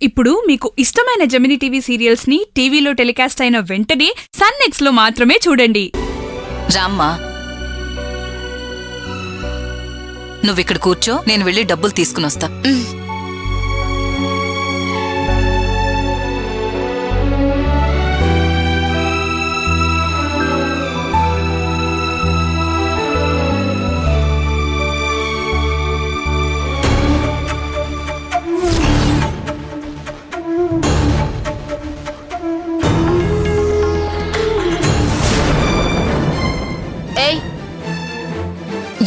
ఇప్పుడు మీకు ఇష్టమైన జెమినీ టీవీ సీరియల్స్ ని టీవీలో టెలికాస్ట్ అయిన వెంటనే సన్ నెక్స్ట్ లో మాత్రమే చూడండి. రామ్మా, నువ్విక్కడ కూర్చో, నేను వెళ్ళి డబ్బులు తీసుకునొస్తా.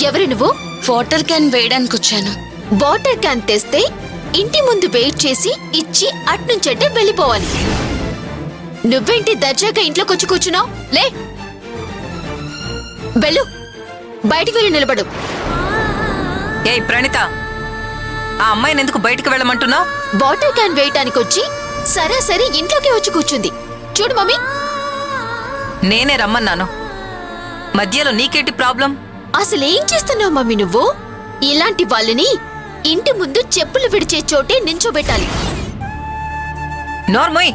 ఎవరు నువ్వు? వాటర్ క్యాన్ వేయడానికి వచ్చాను. వాటర్ క్యాన్ తెస్తే ఇంటి ముందు వెయిట్ చేసి ఇచ్చి అట్నుంచంటే వెళ్ళిపోవాలి. నువ్వేంటి దర్జాగా ఇంట్లోకి వచ్చి కూర్చున్నావు? లే, వెళ్ళు, బయటికి వెళ్ళి నిలబడు. ఏయ్ ప్రణీత, ఆ అమ్మాయిని ఎందుకు బయటికి వెళ్ళమంటున్నావు? వాటర్ క్యాన్ వేయటానికి వచ్చి సరాసరి ఇంట్లోకి వచ్చి కూర్చుంది. చూడు మమ్మీ, నేనే రమ్మన్నాను, మధ్యలో నీకేంటి ప్రాబ్లం? అసలేం చేస్తున్నావు మమ్మీ నువ్వు? ఇలాంటి వాళ్ళని ఇంటి ముందు చెప్పులు విడిచే చోటే నించోబెట్టాలి. నోర్మోయ్,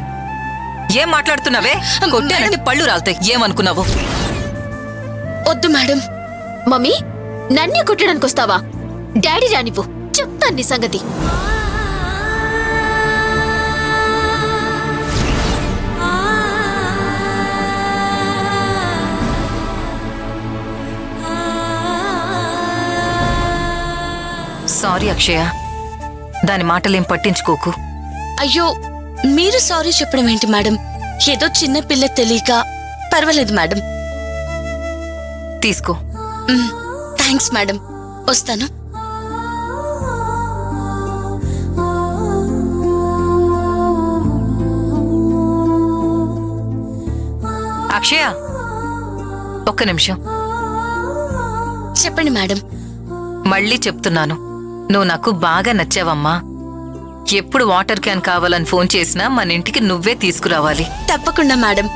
ఏం మాట్లాడుతున్నావే? కొట్టానంటే పళ్ళు రాలుతాయి. ఏమనుకున్నావు? వద్దు మేడం. మమ్మీ, నన్నే కొట్టడానికి వస్తావా? డాడీ రానివ్వు, చెప్తాను నీ సంగతి. సారీ అక్షయ, దాని మాటలేం పట్టించుకోకు. అయ్యో, మీరు సారీ చెప్పడం ఏంటి మేడం? ఏదో చిన్న పిల్ల తెలియక. పర్వాలేదు మేడం. తీసుకో. థ్యాంక్స్ మేడం, వస్తాను. అక్షయ, ఒక్క నిమిషం. చెప్పండి మేడం. మళ్ళీ చెప్తున్నాను, నువ్వు నాకు బాగా నచ్చావమ్మా. ఎప్పుడు వాటర్ క్యాన్ కావాలని ఫోన్ చేసినా మన ఇంటికి నువ్వే తీసుకురావాలి. తప్పకుండా మేడం.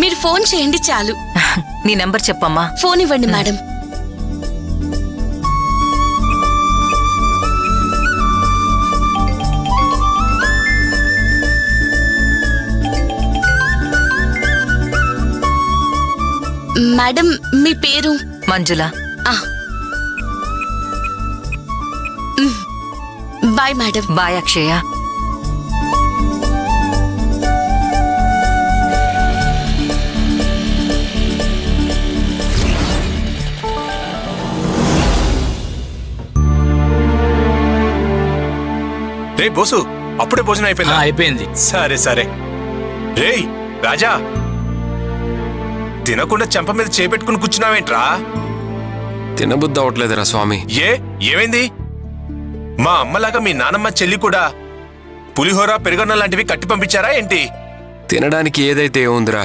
మీరు ఫోన్ చేయండి చాలు. నీ నెంబర్ చెప్పమ్మా. ఫోన్ ఇవ్వండి మేడం. మేడం, మీ పేరు? Manjula. Bye madam. Bye Akshaya. రే బోసు, అప్పుడే భోజనం అయిపోయిందా? అయిపోయింది. సరే సరే. రేయ్ రాజా, తినకుండా చెంప మీద చేపెట్టుకుని కూర్చున్నావేంట్రా? తినబుద్ధి అవట్లేదురా స్వామి. ఏమైంది? మా అమ్మలాగా మీ నానమ్మ చెల్లి కూడా పులిహోర పెరుగన్న లాంటివి కట్టి పంపించారా ఏంటి? తినడానికి ఏదైతే ఏముందిరా,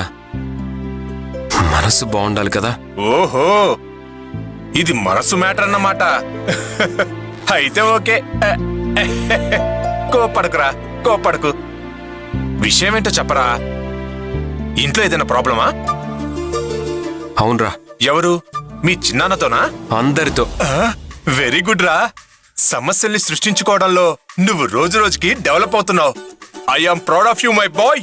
మనసు బాగుండాలి కదా. ఓహో, ఇది మనసు మ్యాటర్ అన్నమాట. అయితే ఓకే. కోపడకురా, కోపడకు. విషయం ఏంటో చెప్పరా? ఇంట్లో ఏదైనా ప్రాబ్లమా? అవునరా. ఎవరు? మీ చిన్నాన్నతోనా? అందరితో. వెరీ గుడ్ రా. సమస్యల్ని సృష్టించుకోవడంలో నువ్వు రోజు రోజుకి డెవలప్ అవుతున్నావు. I am proud of you my boy.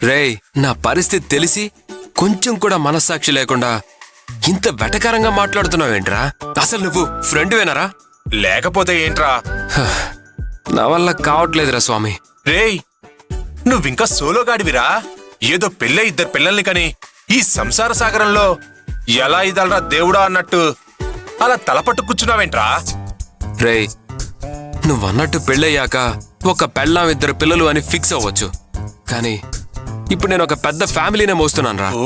రేయ్, నా పరిస్థితి తెలిసి కొంచెం కూడా మనస్సాక్షి లేకుండా ఇంత వెటకారంగా మాట్లాడుతున్నావేంట్రా? అసలు నువ్వు ఫ్రెండ్ వేనరా? లేకపోతే ఏంట్రా? నా వల్ల కావట్లేదురా స్వామి. రేయ్, నువ్వింకా సోలోగాడివిరా. ఏదో పెళ్ళే 2 పిల్లల్ని కని ఈ సంసార సాగరంలో ఎలా ఇదలరా దేవుడా అన్నట్టు అలా తలపట్టు కూర్చున్నావేంట్రా? రేయ్, నువ్వన్నట్టు పెళ్ళయ్యాక ఒక పెళ్ళాం 2 పిల్లలు అని ఫిక్స్ అవ్వచ్చు, కానీ ఇప్పుడు నేను ఒక పెద్ద ఫ్యామిలీనే మోస్తున్నాను రా. ఓ,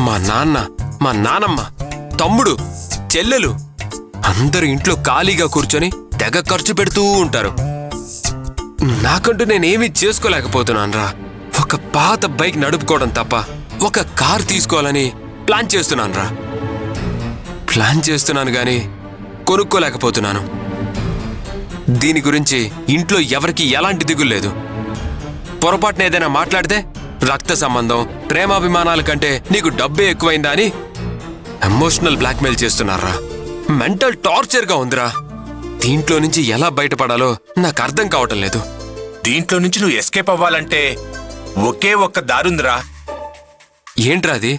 మా నాన్న, మా నానమ్మ, తమ్ముడు, చెల్లెలు అందరూ ఇంట్లో ఖాళీగా కూర్చొని తెగ ఖర్చు పెడుతూ ఉంటారు. నాకంటూ నేనేమీ చేసుకోలేకపోతున్నాను రా. ఒక పాత బైక్ నడుపుకోవడం తప్ప ఒక కార్ తీసుకోవాలని ప్లాన్ చేస్తున్నాను రా. ప్లాన్ చేస్తున్నాను గాని కొనుక్కోలేకపోతున్నాను. దీని గురించి ఇంట్లో ఎవరికి ఎలాంటి దిగులు లేదు. పొరపాటున ఏదైనా మాట్లాడితే రక్త సంబంధం, ప్రేమాభిమానాల కంటే నీకు డబ్బే ఎక్కువైందా అని ఎమోషనల్ బ్లాక్మెయిల్ చేస్తున్నారా. మెంటల్ టార్చర్గా ఉందిరా. దీంట్లో నుంచి ఎలా బయటపడాలో నాకు అర్థం కావటం లేదు. దీంట్లో నుంచి నువ్వు ఎస్కేప్ అవ్వాలంటే ఒకే ఒక్క దారుందిరా. ఏంట్రా అది?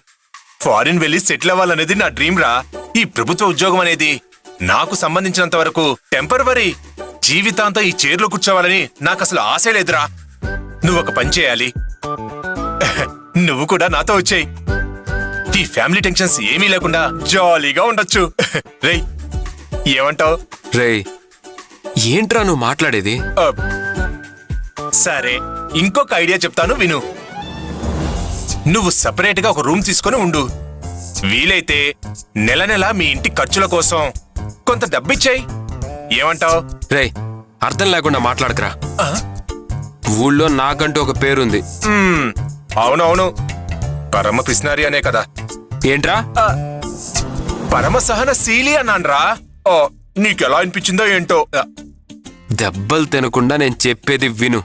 ఫారిన్ వెళ్ళి సెటిల్ అవ్వాలనేది నా డ్రీమ్ రా. ఈ ప్రభుత్వ ఉద్యోగం అనేది నాకు సంబంధించినంత వరకు టెంపరవరీ. జీవితాంతం ఈ చైర్లో కూర్చోవాలని నాకు అసలు ఆశ లేదురా. నువ్వు ఒక పని చేయాలి. నువ్వు కూడా నాతో వచ్చేయ్. ఈ ఫ్యామిలీ టెన్షన్స్ ఏమీ లేకుండా జాలీగా ఉండొచ్చు. రేయ్, ఏమంటావ్? రేయ్, ఏంట్రా నువ్వు మాట్లాడేది? సరే, ఇంకొక ఐడియా చెప్తాను విను. నువ్వు సపరేట్ గా ఒక రూమ్ తీసుకొని ఉండు. వీలైతే నెల నెల మీ ఇంటి ఖర్చుల కోసం కొంత డబ్బిచ్చాయి. ఏమంటావ్? రేయ్, అర్థం లేకుండా మాట్లాడకరా. ఊళ్ళో నాకంటూ ఒక పేరుంది. అవునవును, పరమ పిస్నారి అనే కదా. ఏంట్రా? పరమ సహనశీలి అన్నాన్రా. నీకెలా అనిపించిందో ఏంటో. దెబ్బలు తినకుండా నేను చెప్పేది విను.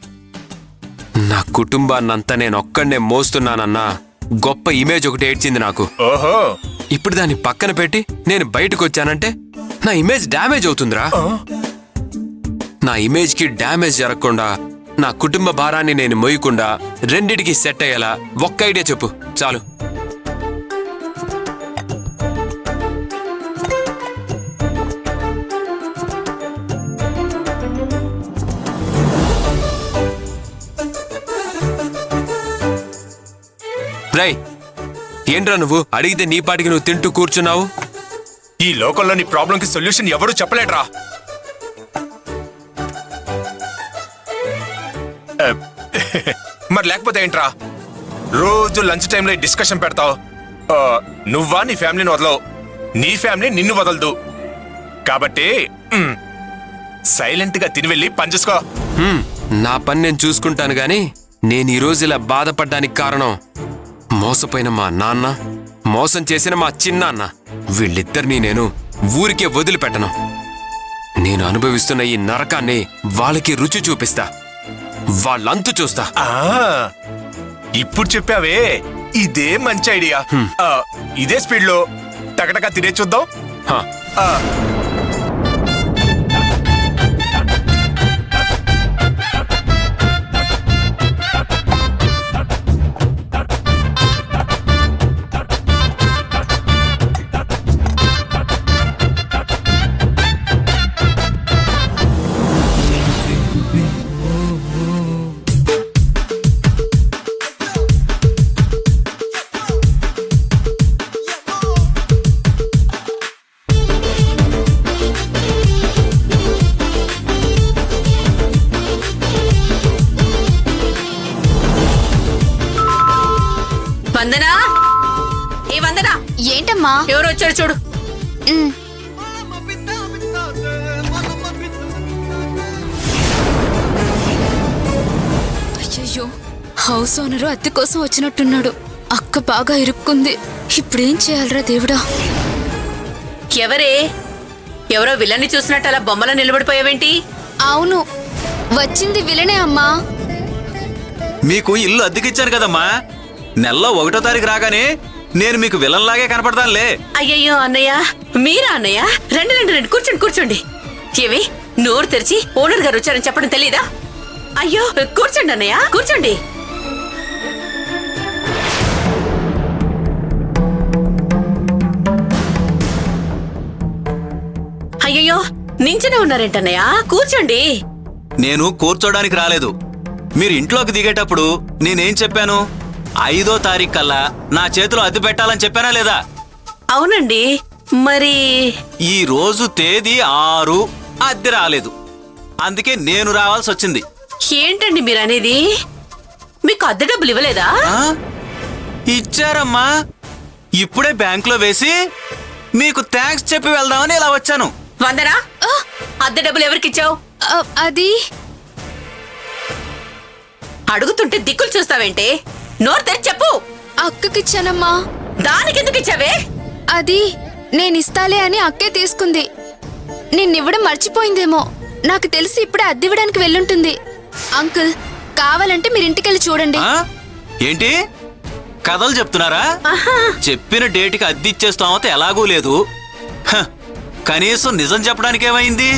నా కుటుంబాన్నంతా నేను ఒక్కడనే మోస్తున్నానన్నా గొప్ప ఇమేజ్ ఒకటి ఏడ్చింది నాకు. ఓహో, ఇప్పుడు దాన్ని పక్కన పెట్టి నేను బయటకు వచ్చానంటే నా ఇమేజ్ డ్యామేజ్ అవుతుందిరా. నా ఇమేజ్ కి డ్యామేజ్ జరగకుండా, నా కుటుంబ భారాన్ని నేను మోయకుండా రెండిటికి సెట్ అయ్యేలా ఒక్క ఐడియా చెప్పు చాలు. రై, ఏంట్రా నువ్వు అడిగితే నీ పాటికి నువ్వు తింటూ కూర్చున్నావు? ఈ లోకంలో నీ ప్రాబ్లం కి సొల్యూషన్ ఎవడూ చెప్పలేట్రా. మరి లేకపోతే ఏంట్రా? రోజు లంచ్ టైంలో డిస్కషన్ పెడతావు. నువ్వా నీ ఫ్యామిలీని వదలవు, నీ ఫ్యామిలీ నిన్ను వదలదు. కాబట్టి సైలెంట్ గా తిని వెళ్ళి పని చూసుకో. నా పని నేను చూసుకుంటాను గాని నేను ఈ రోజు ఇలా బాధపడ్డానికి కారణం మోసపోయిన మా నాన్న, మోసం చేసిన మా చిన్నాన్న. వీళ్ళిద్దరినీ నేను ఊరికే వదిలిపెట్టను. నేను అనుభవిస్తున్న ఈ నరకాన్ని వాళ్ళకి రుచి చూపిస్తా, వాళ్ళంతు చూస్తా. ఇప్పుడు చెప్పావే, ఇదే మంచి ఐడియా. ఇదే స్పీడ్ లో టకటకా తినే చూద్దాం. హా. వందనా, ఏ వందనా, ఏంటమ్మా? ఎవరు వచ్చారు చూడు. అయ్యయ్యో, హౌస్ ఓనరు అద్దె కోసం వచ్చినట్టున్నాడు. అక్క బాగా ఇరుక్కుంది. ఇప్పుడేం చేయాలరా దేవుడా? ఎవరే? ఎవరో విలన్ని చూసినట్టు అలా బొమ్మలా నిలబడిపోయావేంటి? అవును, వచ్చింది విలనే అమ్మా. మీకు ఇల్లు అద్దెకిచ్చాను కదమ్మా. నెలలో 1వ తారీఖు రాగానే నేను మీకు విలన్లాగే కనపడతానులే. అయ్యయ్యో అన్నయ్య, మీరా అన్నయ్య? రండి రండి రండి, కూర్చోండి కూర్చోండి. ఏమి నోరు తెరిచి ఓనర్ గారు వచ్చారని చెప్పడం తెలీదా? అయ్యో కూర్చోండి అన్నయ్య, కూర్చోండి. అయ్యయ్యో, నించునే ఉన్నారేంటన్నయ్య? కూర్చోండి. నేను కూర్చోడానికి రాలేదు. మీరు ఇంట్లోకి దిగేటప్పుడు నేనేం చెప్పాను? 5వ తారీఖు కల్లా నా చేతిలో అద్దె పెట్టాలని చెప్పానా లేదా? అవునండి, మరి ఈ రోజు తేదీ 6, అద్దె రాలేదు. అందుకే నేను రావాల్సి వచ్చింది. ఏంటండి మీరనేది? మీకు అద్దె డబ్బులు ఇవ్వలేదా? ఇచ్చారమ్మా. ఇప్పుడే బ్యాంకులో వేసి మీకు థ్యాంక్స్ చెప్పి వెళ్దామని ఇలా వచ్చాను. వందనా, అద్దె డబ్బులు ఎవరికిచ్చావు? అది అడుగుతుంటే దిక్కులు చూస్తావేంటే? నోరు తెరిచి చెప్పు. అక్కకిచ్చానమ్మా. దానికెందుకు ఇచ్చావే? అది నేనిస్తాలే అని అక్కే తీసుకుంది. నిన్నివ్వడం మర్చిపోయిందేమో. నాకు తెలిసి ఇప్పుడే అద్దెవ్వడానికి వెళ్ళుంటుంది. అంకుల్, కావాలంటే మీరింటికెళ్ళి చూడండి. ఏంటి కథలు చెప్తున్నారా? చెప్పిన డేట్కి అద్దె ఇచ్చే స్తోమత ఎలాగూ లేదు. కనీసం నిజం చెప్పడానికి ఏమైంది?